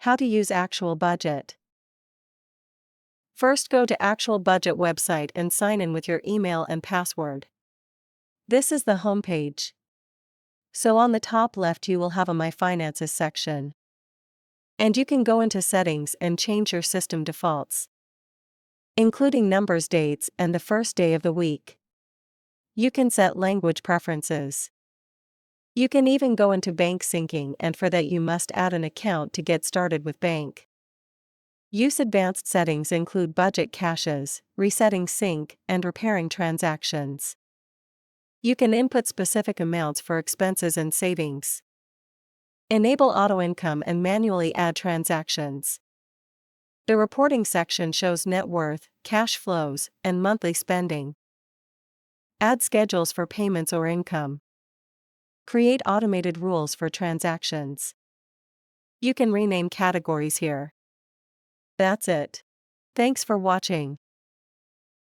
How to use Actual Budget. First, go to Actual Budget website and sign in with your email and password. This is the home page. So on the top left you will have a My Finances section. And you can go into settings and change your system defaults, including numbers, dates, and the first day of the week. You can set language preferences. You can even go into bank syncing, and for that you must add an account to get started with bank. Use advanced settings include budget caches, resetting sync, and repairing transactions. You can input specific amounts for expenses and savings. Enable auto income and manually add transactions. The reporting section shows net worth, cash flows, and monthly spending. Add schedules for payments or income. Create automated rules for transactions. You can rename categories here. That's it. Thanks for watching.